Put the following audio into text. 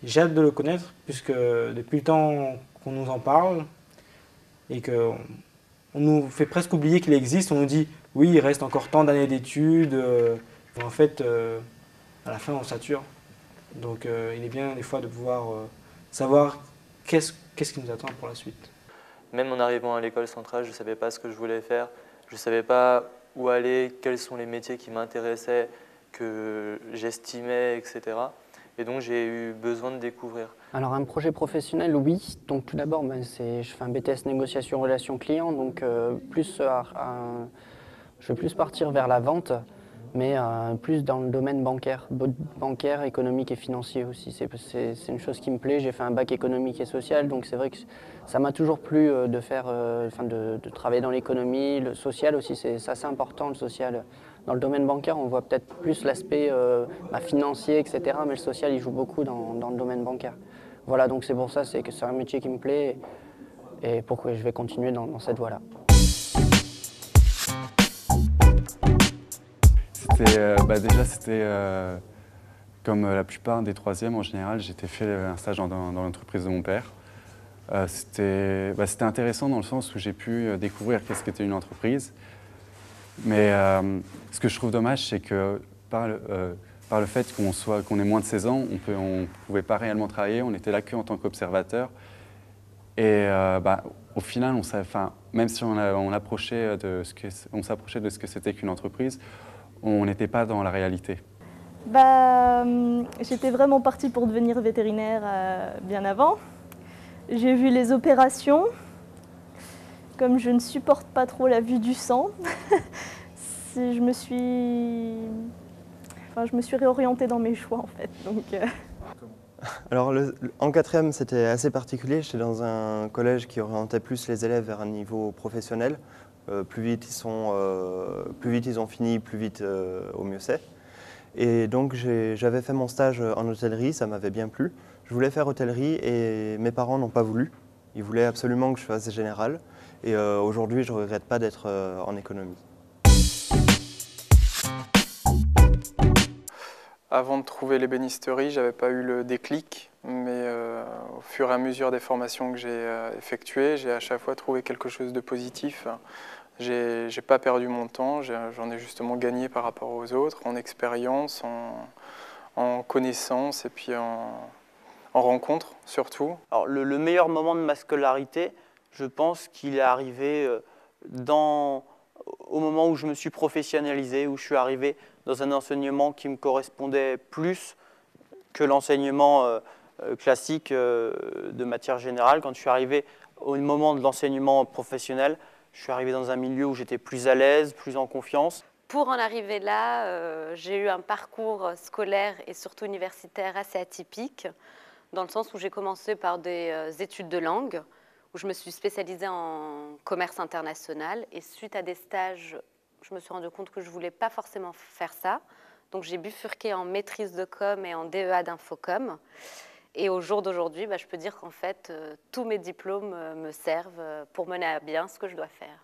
J'ai hâte de le connaître puisque depuis le temps qu'on nous en parle et qu'on nous fait presque oublier qu'il existe, on nous dit oui, il reste encore tant d'années d'études. En fait, à la fin, on sature. Donc il est bien des fois de pouvoir savoir qu'est-ce qui nous attend pour la suite. Même en arrivant à l'école centrale, je ne savais pas ce que je voulais faire. Je ne savais pas où aller, quels sont les métiers qui m'intéressaient, que j'estimais, etc. Et donc j'ai eu besoin de découvrir. Alors un projet professionnel, oui. Donc tout d'abord, je fais un BTS négociation relations clients, donc je vais plus partir vers la vente, mais plus dans le domaine bancaire, économique et financier aussi. C'est une chose qui me plaît. J'ai fait un bac économique et social, donc c'est vrai que ça m'a toujours plu de travailler dans l'économie. Le social aussi, c'est assez important, le social. Dans le domaine bancaire, on voit peut-être plus l'aspect financier, etc. Mais le social, il joue beaucoup dans le domaine bancaire. Voilà, donc c'est pour ça que c'est un métier qui me plaît et pourquoi je vais continuer dans cette voie-là. C'était comme la plupart des troisièmes en général, j'ai fait un stage dans l'entreprise de mon père. C'était intéressant dans le sens où j'ai pu découvrir qu'est-ce qu'était une entreprise. Mais ce que je trouve dommage, c'est que par le fait qu'on ait moins de 16 ans, on ne pouvait pas réellement travailler, on était là qu'en tant qu'observateur. Et au final, même si on s'approchait de ce que c'était qu'une entreprise, on n'était pas dans la réalité. J'étais vraiment partie pour devenir vétérinaire bien avant. J'ai vu les opérations. Comme je ne supporte pas trop la vue du sang, je me suis réorientée dans mes choix en fait. Alors en quatrième, c'était assez particulier. J'étais dans un collège qui orientait plus les élèves vers un niveau professionnel. Plus vite ils ont fini, plus vite au mieux c'est. Et donc j'avais fait mon stage en hôtellerie, ça m'avait bien plu. Je voulais faire hôtellerie et mes parents n'ont pas voulu. Ils voulaient absolument que je fasse général. Et aujourd'hui, je ne regrette pas d'être en économie. Avant de trouver l'ébénisterie, je n'avais pas eu le déclic, mais au fur et à mesure des formations que j'ai effectuées, j'ai à chaque fois trouvé quelque chose de positif. J'ai pas perdu mon temps, j'en ai justement gagné par rapport aux autres, en expérience, en connaissance et puis en rencontre surtout. Alors, le meilleur moment de ma scolarité, je pense qu'il est arrivé au moment où je me suis professionnalisé, où je suis arrivé dans un enseignement qui me correspondait plus que l'enseignement classique de matière générale. Quand je suis arrivé au moment de l'enseignement professionnel, je suis arrivé dans un milieu où j'étais plus à l'aise, plus en confiance. Pour en arriver là, j'ai eu un parcours scolaire et surtout universitaire assez atypique, dans le sens où j'ai commencé par des études de langue, où je me suis spécialisée en commerce international. Et suite à des stages, je me suis rendu compte que je ne voulais pas forcément faire ça. Donc j'ai bifurqué en maîtrise de com et en DEA d'infocom. Et au jour d'aujourd'hui, je peux dire qu'en fait, tous mes diplômes me servent pour mener à bien ce que je dois faire.